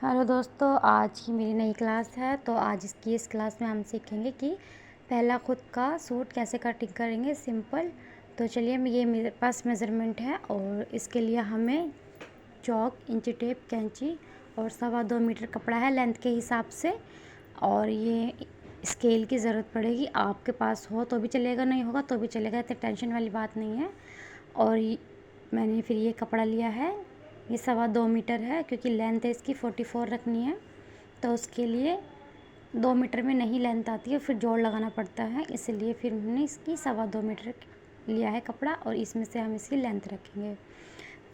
Hello दोस्तों, आज की मेरी नई क्लास है। तो आज इस क्लास में हम सीखेंगे कि पहला खुद का सूट कैसे कटिंग करेंगे सिंपल। तो चलिए, ये मेरे पास मेज़रमेंट है और इसके लिए हमें चौक, इंची टेप, कैंची और 2.25 मीटर कपड़ा है लेंथ के हिसाब से। और ये स्केल की ज़रूरत पड़ेगी। आपके पास हो तो भी चलेगा, नहीं होगा तो भी चलेगा, इतनी टेंशन वाली बात नहीं है। और मैंने फिर ये कपड़ा लिया है, ये 2.25 मीटर है क्योंकि लेंथ है इसकी 44 रखनी है। तो उसके लिए 2 मीटर में नहीं लेंथ आती है, फिर जोड़ लगाना पड़ता है, इसलिए फिर हमने इसकी 2.25 मीटर लिया है कपड़ा और इसमें से हम इसकी लेंथ रखेंगे।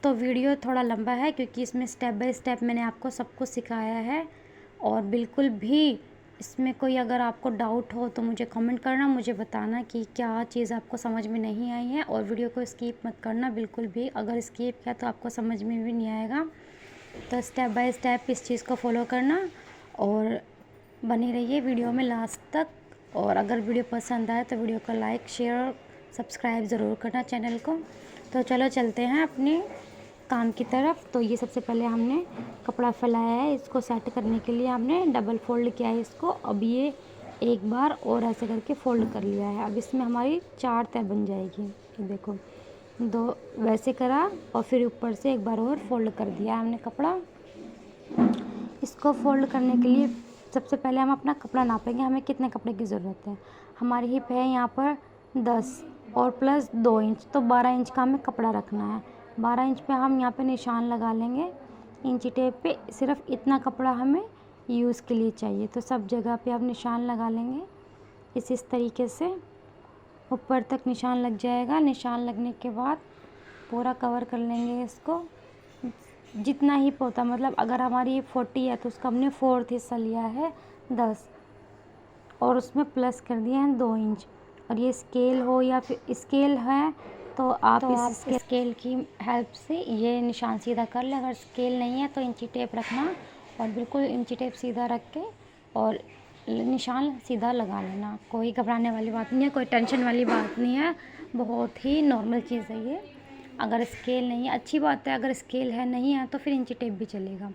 तो वीडियो थोड़ा लंबा है क्योंकि इसमें स्टेप बाय स्टेप मैंने आपको सब कुछ सिखाया है। और बिल्कुल भी इसमें कोई अगर आपको डाउट हो तो मुझे कमेंट करना, मुझे बताना कि क्या चीज़ आपको समझ में नहीं आई है। और वीडियो को स्किप मत करना बिल्कुल भी, अगर स्किप किया तो आपको समझ में भी नहीं आएगा। तो स्टेप बाय स्टेप इस चीज़ को फॉलो करना और बने रहिए वीडियो में लास्ट तक। और अगर वीडियो पसंद आए तो वीडियो को लाइक, शेयर और सब्सक्राइब ज़रूर करना चैनल को। तो चलो चलते हैं अपने काम की तरफ। तो ये सबसे पहले हमने कपड़ा फैलाया है, इसको सेट करने के लिए हमने डबल फोल्ड किया है इसको। अब ये एक बार और ऐसे करके फोल्ड कर लिया है। अब इसमें हमारी 4 तह बन जाएगी। ये देखो, 2 वैसे करा और फिर ऊपर से एक बार और फोल्ड कर दिया हमने कपड़ा। इसको फोल्ड करने के लिए सबसे पहले हम अपना कपड़ा नापेंगे, हमें कितने कपड़े की ज़रूरत है। हमारी हिप है यहाँ पर 10 और प्लस 2 इंच, तो 12 इंच का हमें कपड़ा रखना है। 12 इंच पे हम यहाँ पे निशान लगा लेंगे इंची टेप पे। सिर्फ इतना कपड़ा हमें यूज़ के लिए चाहिए, तो सब जगह पे आप निशान लगा लेंगे इस तरीके से। ऊपर तक निशान लग जाएगा। निशान लगने के बाद पूरा कवर कर लेंगे इसको, जितना ही होता, मतलब अगर हमारी ये 40 है तो उसका हमने 4th हिस्सा लिया है 10 और उसमें प्लस कर दिया है 2 इंच। और ये स्केल हो या फिर स्केल है तो आप इस स्केल की हेल्प से ये निशान सीधा कर लें। अगर स्केल नहीं है तो इंची टेप रखना और बिल्कुल इंची टेप सीधा रख के और निशान सीधा लगा लेना। कोई घबराने वाली बात नहीं है, कोई टेंशन वाली बात नहीं है, बहुत ही नॉर्मल चीज़ है ये। अगर स्केल नहीं है अच्छी बात है, अगर स्केल है नहीं है तो फिर इंची टेप भी चलेगा।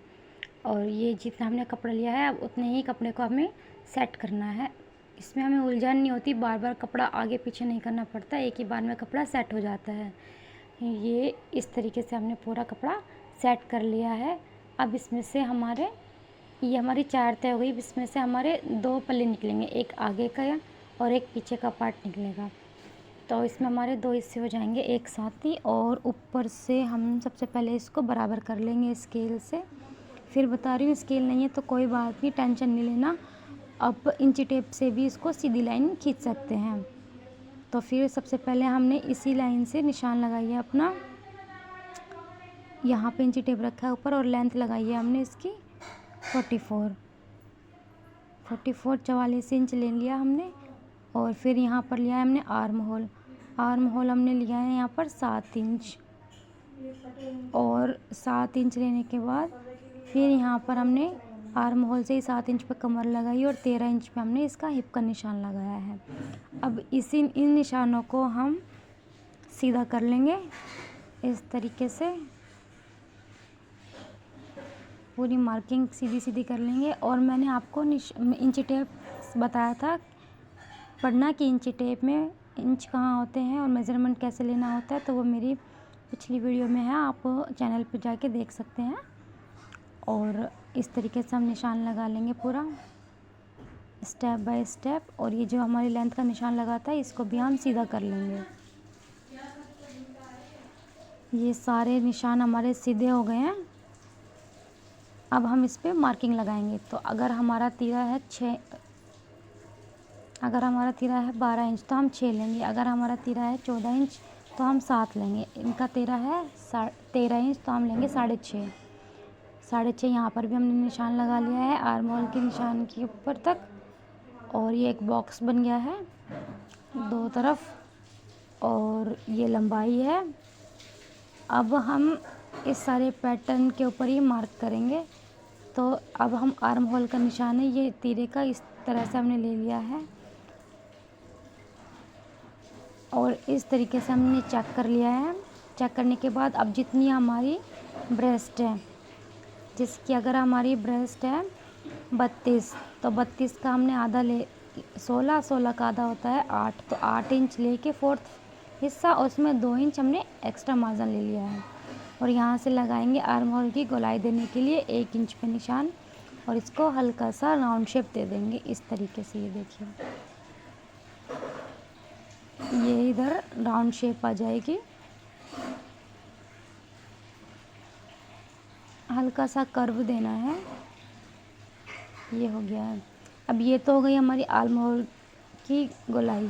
और ये जितना हमने कपड़ा लिया है अब उतने ही कपड़े को हमें सेट करना है। इसमें हमें उलझन नहीं होती, बार बार कपड़ा आगे पीछे नहीं करना पड़ता, एक ही बार में कपड़ा सेट हो जाता है। ये इस तरीके से हमने पूरा कपड़ा सेट कर लिया है। अब इसमें से ये हमारी 4 तय हो गई। इसमें से हमारे 2 पल्ले निकलेंगे, एक आगे का और एक पीछे का पार्ट निकलेगा। तो इसमें हमारे 2 हिस्से हो जाएंगे एक साथ ही। और ऊपर से हम सबसे पहले इसको बराबर कर लेंगे स्केल से। फिर बता रही हूँ, स्केल नहीं है तो कोई बात नहीं, टेंशन नहीं लेना। अब इंची टेप से भी इसको सीधी लाइन खींच सकते हैं। तो फिर सबसे पहले हमने इसी लाइन से निशान लगाई है अपना, यहाँ पे इंची टेप रखा है ऊपर और लेंथ लगाई है हमने इसकी 44 44 इंच ले लिया हमने। और फिर यहाँ पर लिया है हमने आर्म होल हमने लिया है यहाँ पर 7 इंच। और 7 इंच लेने के बाद फिर यहाँ पर हमने आर्म होल से ही 7 इंच पे कमर लगाई और 13 इंच पे हमने इसका हिप का निशान लगाया है। अब इन निशानों को हम सीधा कर लेंगे इस तरीके से, पूरी मार्किंग सीधी सीधी कर लेंगे। और मैंने आपको इंची टेप बताया था पढ़ना कि इंची टेप में इंच कहाँ होते हैं और मेज़रमेंट कैसे लेना होता है, तो वो मेरी पिछली वीडियो में है, आप चैनल पर जाके देख सकते हैं। और इस तरीके से हम निशान लगा लेंगे पूरा स्टेप बाय स्टेप। और ये जो हमारी लेंथ का निशान लगा था इसको भी हम सीधा कर लेंगे। ये सारे निशान हमारे सीधे हो गए हैं। अब हम इस पे मार्किंग लगाएंगे। तो अगर हमारा तीरा है 12 इंच तो हम 6 लेंगे। अगर हमारा तीरा है 14 इंच तो हम 7 लेंगे। इनका तीरा है 13 इंच तो हम लेंगे 6.5। 6.5 यहाँ पर भी हमने निशान लगा लिया है आर्म होल के निशान के ऊपर तक। और ये एक बॉक्स बन गया है 2 तरफ और ये लंबाई है। अब हम इस सारे पैटर्न के ऊपर ही मार्क करेंगे। तो अब हम आर्म होल का निशान है ये तीरे का, इस तरह से हमने ले लिया है और इस तरीके से हमने चेक कर लिया है। चेक करने के बाद अब जितनी हमारी ब्रेस्ट है जिसकी अगर हमारी ब्रेस्ट है 32, तो 32 का हमने आधा ले 16 का आधा होता है 8, तो 8 इंच लेके फोर्थ हिस्सा, और उसमें 2 इंच हमने एक्स्ट्रा मार्जिन ले लिया है। और यहाँ से लगाएंगे आर्म होल की गोलाई देने के लिए 1 इंच पे निशान, और इसको हल्का सा राउंड शेप दे देंगे इस तरीके से। ये देखिए, ये इधर राउंड शेप आ जाएगी। हल्का सा कर्व देना है। ये हो गया है। अब ये तो हो गई हमारी आर्म होल की गोलाई।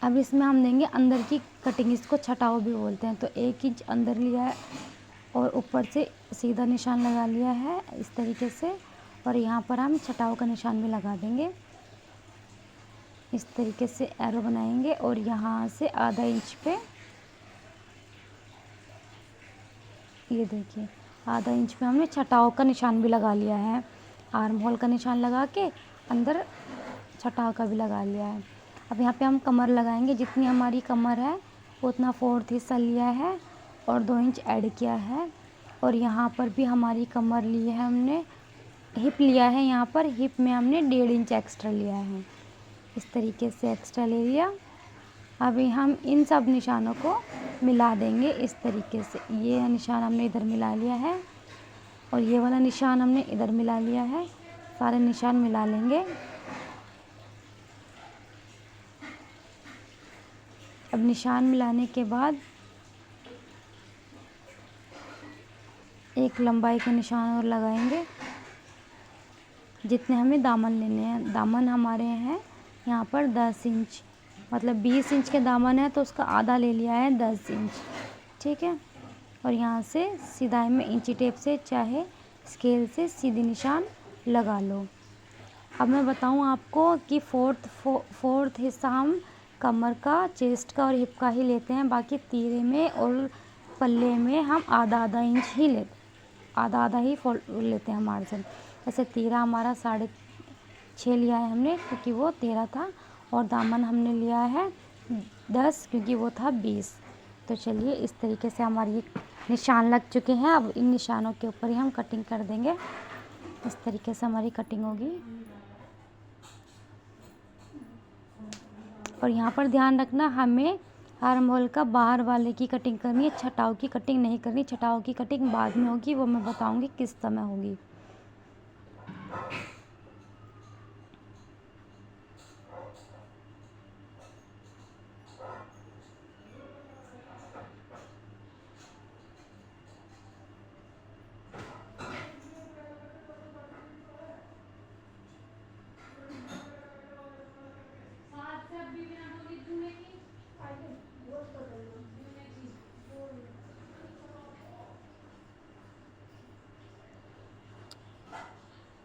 अब इसमें हम देंगे अंदर की कटिंग, इसको छटाव भी बोलते हैं। तो 1 इंच अंदर लिया है और ऊपर से सीधा निशान लगा लिया है इस तरीके से, और यहाँ पर हम छटाव का निशान भी लगा देंगे। इस तरीके से एरो बनाएंगे और यहाँ से आधा इंच पे, ये देखिए आधा इंच पे हमने छटाव का निशान भी लगा लिया है। आर्म होल का निशान लगा के अंदर छटाव का भी लगा लिया है। अब यहाँ पे हम कमर लगाएंगे। जितनी हमारी कमर है उतना फोर्थ हिस्सा लिया है और 2 इंच ऐड किया है। और यहाँ पर भी हमारी कमर ली है हमने, हिप लिया है, यहाँ पर हिप में हमने 1.5 इंच एक्स्ट्रा लिया है। इस तरीके से एक्स्ट्रा ले लिया। अभी हम इन सब निशानों को मिला देंगे इस तरीके से। ये निशान हमने इधर मिला लिया है और ये वाला निशान हमने इधर मिला लिया है। सारे निशान मिला लेंगे। अब निशान मिलाने के बाद एक लंबाई के निशान और लगाएंगे। जितने हमें दामन लेने हैं, दामन हमारे हैं यहाँ पर 10 इंच, मतलब 20 इंच के दामन है तो उसका आधा ले लिया है 10 इंच, ठीक है। और यहाँ से सिदाई में इंची टेप से चाहे स्केल से सीधी निशान लगा लो। अब मैं बताऊँ आपको कि फोर्थ हिस्सा हम कमर का, चेस्ट का और हिप का ही लेते हैं। बाकी तीरे में और पल्ले में हम आधा इंच ही आधा ही लेते हैं मार्जिन। जैसे तीरा हमारा 6.5 लिया है हमने क्योंकि वो 13 था, और दामन हमने लिया है 10 क्योंकि वो था 20। तो चलिए इस तरीके से हमारी निशान लग चुके हैं। अब इन निशानों के ऊपर ही हम कटिंग कर देंगे। इस तरीके से हमारी कटिंग होगी। और यहाँ पर ध्यान रखना, हमें आर्म होल का बाहर वाले की कटिंग करनी है, छटाव की कटिंग नहीं करनी। छटाव की कटिंग बाद में होगी, वो मैं बताऊंगी किस समय होगी।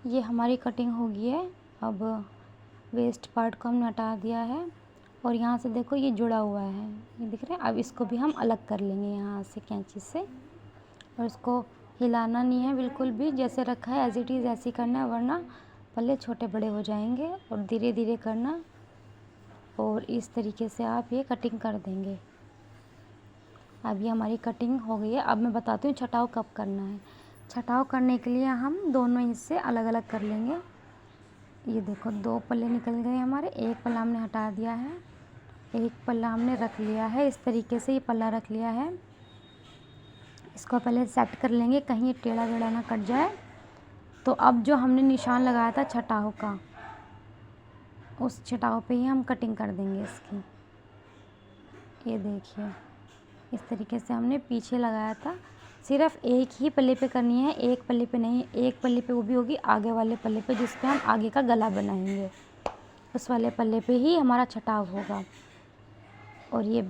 ये हमारी कटिंग हो गई है। अब वेस्ट पार्ट को हमने हटा दिया है और यहाँ से देखो ये जुड़ा हुआ है, ये दिख रहा है। अब इसको भी हम अलग कर लेंगे यहाँ से कैंची से, और इसको हिलाना नहीं है बिल्कुल भी, जैसे रखा है एज इट इज़ ऐसे ही करना है, वरना पल्ले छोटे बड़े हो जाएंगे। और धीरे धीरे करना, और इस तरीके से आप ये कटिंग कर देंगे। अब ये हमारी कटिंग हो गई है। अब मैं बताती हूँ छटाव कब करना है। छटाव करने के लिए हम दोनों हिस्से अलग अलग कर लेंगे। ये देखो 2 पल्ले निकल गए हमारे, एक पल्ला हमने हटा दिया है, एक पल्ला हमने रख लिया है। इस तरीके से ये पल्ला रख लिया है। इसको पहले सेट कर लेंगे कहीं टेढ़ा वेढ़ा ना कट जाए। तो अब जो हमने निशान लगाया था छटाव का, उस छटाव पे ही हम कटिंग कर देंगे इसकी। ये देखिए इस तरीके से हमने पीछे लगाया था। सिर्फ एक ही पल्ले पे करनी है, एक पल्ले पे नहीं। एक पल्ले पे वो भी होगी आगे वाले पल्ले पे, जिस पे हम आगे का गला बनाएंगे, उस वाले पल्ले पे ही हमारा छटाव होगा। और ये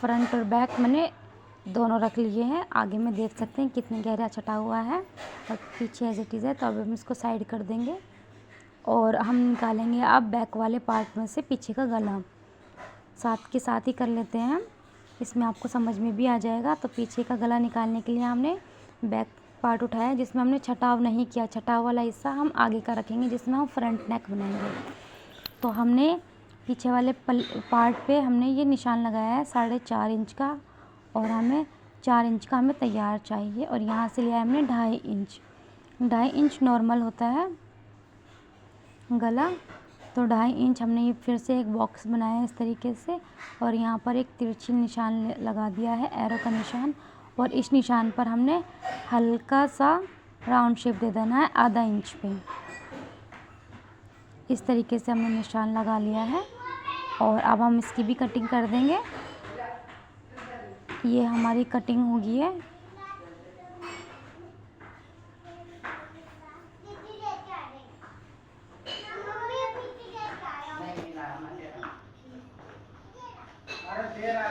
फ्रंट और बैक मैंने दोनों रख लिए हैं। आगे में देख सकते हैं कितने गहरा छटा हुआ है, और पीछे एज इट इज़ है। तो अब हम इसको साइड कर देंगे और हम निकालेंगे अब बैक वाले पार्ट में से पीछे का गला। साथ के साथ ही कर लेते हैं, इसमें आपको समझ में भी आ जाएगा। तो पीछे का गला निकालने के लिए हमने बैक पार्ट उठाया जिसमें हमने छटाव नहीं किया। छटाव वाला हिस्सा हम आगे का रखेंगे जिसमें हम फ्रंट नेक बनाएंगे। तो हमने पीछे वाले पार्ट पे हमने ये निशान लगाया है 4.5 इंच का, और हमें 4 इंच का हमें तैयार चाहिए। और यहाँ से लिया है हमने 2.5 इंच। 2.5 इंच नॉर्मल होता है गला, तो 2.5 इंच हमने ये फिर से एक बॉक्स बनाया है इस तरीके से। और यहाँ पर एक तिरछी निशान लगा दिया है, एरो का निशान। और इस निशान पर हमने हल्का सा राउंड शेप दे देना है आधा इंच पे। इस तरीके से हमने निशान लगा लिया है। और अब हम इसकी भी कटिंग कर देंगे। ये हमारी कटिंग हो गई है।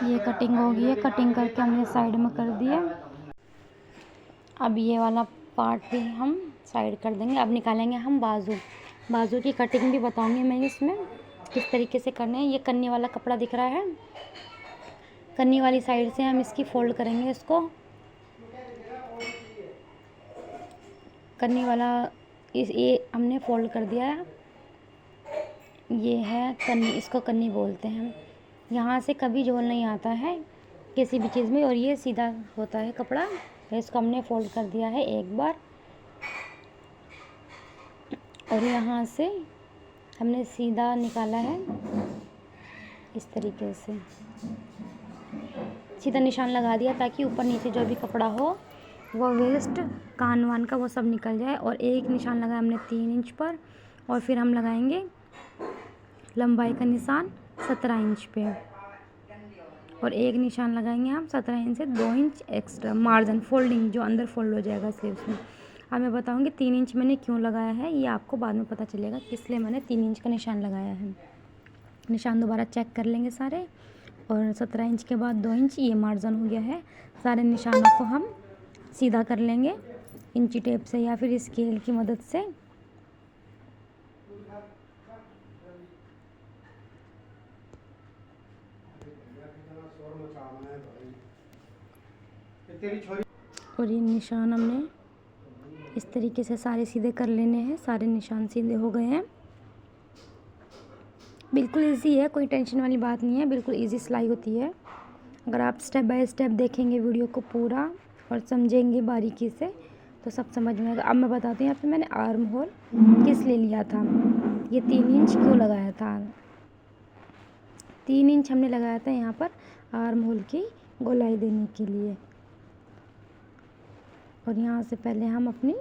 ये कटिंग हो गई है। कटिंग करके हमने साइड में कर दिया। अब ये वाला पार्ट भी हम साइड कर देंगे। अब निकालेंगे हम बाजू। बाजू की कटिंग भी बताऊंगी मैं इसमें किस तरीके से करना है। ये कन्नी वाला कपड़ा दिख रहा है, कन्नी वाली साइड से हम इसकी फोल्ड करेंगे। इसको कन्नी वाला ये हमने फोल्ड कर दिया है। ये है कन्नी, इसको कन्नी बोलते हैं। यहाँ से कभी झोल नहीं आता है किसी भी चीज़ में, और ये सीधा होता है कपड़ा। तो इसको हमने फोल्ड कर दिया है एक बार, और यहाँ से हमने सीधा निकाला है इस तरीके से। सीधा निशान लगा दिया ताकि ऊपर नीचे जो भी कपड़ा हो वो वेस्ट कान वान का वो सब निकल जाए। और एक निशान लगाया हमने 3 इंच पर, और फिर हम लगाएंगे लंबाई का निशान 17 इंच पे। और एक निशान लगाएंगे हम 17 इंच से 2 इंच एक्स्ट्रा मार्जिन, फोल्डिंग जो अंदर फोल्ड हो जाएगा स्लीव्स में। अब मैं बताऊंगी 3 इंच मैंने क्यों लगाया है, ये आपको बाद में पता चलेगा किस लिए मैंने 3 इंच का निशान लगाया है। निशान दोबारा चेक कर लेंगे सारे। और 17 इंच के बाद 2 इंच ये मार्जिन हो गया है। सारे निशानों को हम सीधा कर लेंगे इंची टेप से या फिर स्केल की मदद से। और ये निशान हमने इस तरीके से सारे सीधे कर लेने हैं। सारे निशान सीधे हो गए हैं। बिल्कुल इजी है, कोई टेंशन वाली बात नहीं है, बिल्कुल इजी सिलाई होती है। अगर आप स्टेप बाय स्टेप देखेंगे वीडियो को पूरा और समझेंगे बारीकी से तो सब समझ में आएगा। अब मैं बताती हूँ यहाँ पे मैंने आर्म होल किस लिए लिया था, ये 3 इंच क्यों लगाया था। 3 इंच हमने लगाया था यहाँ पर आर्म होल की गोलाई देने के लिए। और यहाँ से पहले हम अपनी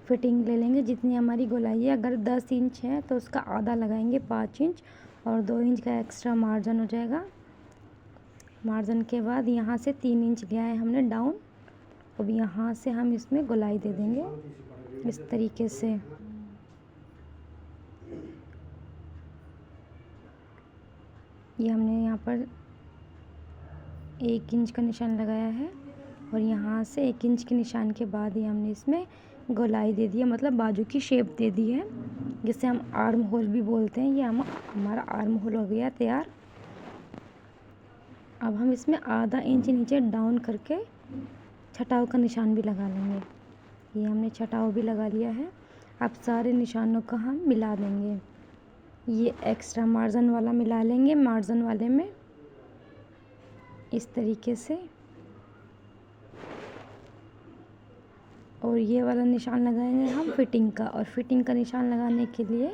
फिटिंग ले लेंगे जितनी हमारी गोलाई है। अगर 10 इंच है तो उसका आधा लगाएंगे 5 इंच, और 2 इंच का एक्स्ट्रा मार्जिन हो जाएगा। मार्जिन के बाद यहाँ से 3 इंच लिया है हमने डाउन। अब यहाँ से हम इसमें गोलाई दे देंगे इस तरीके से। ये हमने यहाँ पर 1 इंच का निशान लगाया है, और यहाँ से 1 इंच के निशान के बाद ही हमने इसमें गोलाई दे दी है, मतलब बाजू की शेप दे दी है, जिसे हम आर्म होल भी बोलते हैं। ये हमारा आर्म होल हो गया तैयार। अब हम इसमें आधा इंच नीचे डाउन करके छटाव का निशान भी लगा लेंगे। ये हमने छटाव भी लगा लिया है। अब सारे निशानों को हम मिला देंगे। ये एक्स्ट्रा मार्जिन वाला मिला लेंगे मार्जिन वाले में इस तरीके से। और ये वाला निशान लगाएंगे हम फिटिंग का। और फिटिंग का निशान लगाने के लिए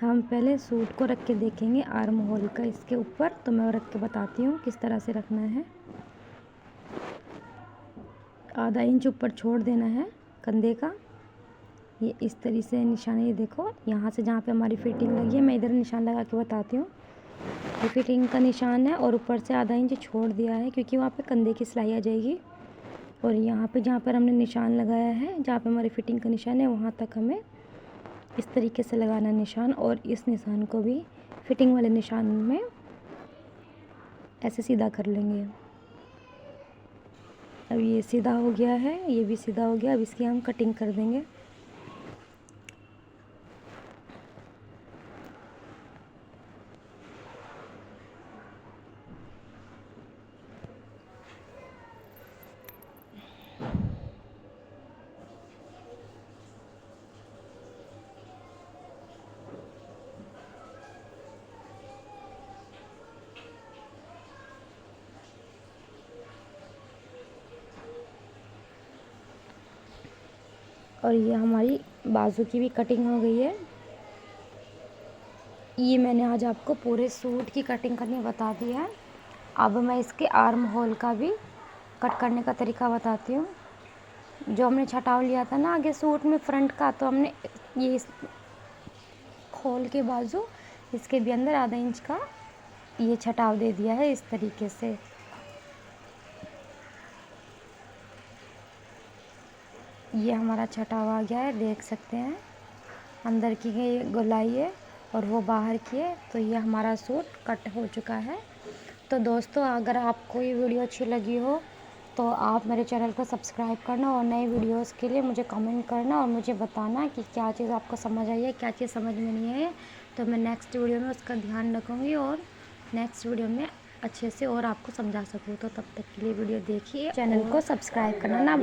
हम पहले सूट को रख के देखेंगे आर्म होल का इसके ऊपर। तो मैं रख के बताती हूँ किस तरह से रखना है। आधा इंच ऊपर छोड़ देना है कंधे का। ये इस तरीके से निशान, ये देखो यहाँ से जहाँ पे हमारी फिटिंग लगी है, मैं इधर निशान लगा के बताती हूँ। ये फिटिंग का निशान है और ऊपर से आधा इंच छोड़ दिया है क्योंकि वहाँ पे कंधे की सिलाई आ जाएगी। और यहाँ पे जहाँ पर हमने निशान लगाया है, जहाँ पे हमारी फिटिंग का निशान है, वहाँ तक हमें इस तरीके से लगाना निशान। और इस निशान को भी फिटिंग वाले निशान में ऐसे सीधा कर लेंगे। अब ये सीधा हो गया है, ये भी सीधा हो गया। अब इसकी हम कटिंग कर देंगे। और ये हमारी बाजू की भी कटिंग हो गई है। ये मैंने आज आपको पूरे सूट की कटिंग करनी बता दी है। अब मैं इसके आर्म होल का भी कट करने का तरीका बताती हूँ। जो हमने छटाव लिया था ना आगे सूट में फ्रंट का, तो हमने ये खोल के बाजू इसके भी अंदर आधा इंच का ये छटाव दे दिया है इस तरीके से। ये हमारा छटाव आ गया है, देख सकते हैं। अंदर की ये गोलाई है और वो बाहर की है। तो ये हमारा सूट कट हो चुका है। तो दोस्तों, अगर आपको ये वीडियो अच्छी लगी हो तो आप मेरे चैनल को सब्सक्राइब करना और नए वीडियोस के लिए मुझे कमेंट करना और मुझे बताना कि क्या चीज़ आपको समझ आई है, क्या चीज़ समझ में नहीं आई। तो मैं नेक्स्ट वीडियो में उसका ध्यान रखूँगी और नेक्स्ट वीडियो में अच्छे से और आपको समझा सकूँ। तो तब तक के लिए वीडियो देखिए, चैनल को सब्सक्राइब करना ना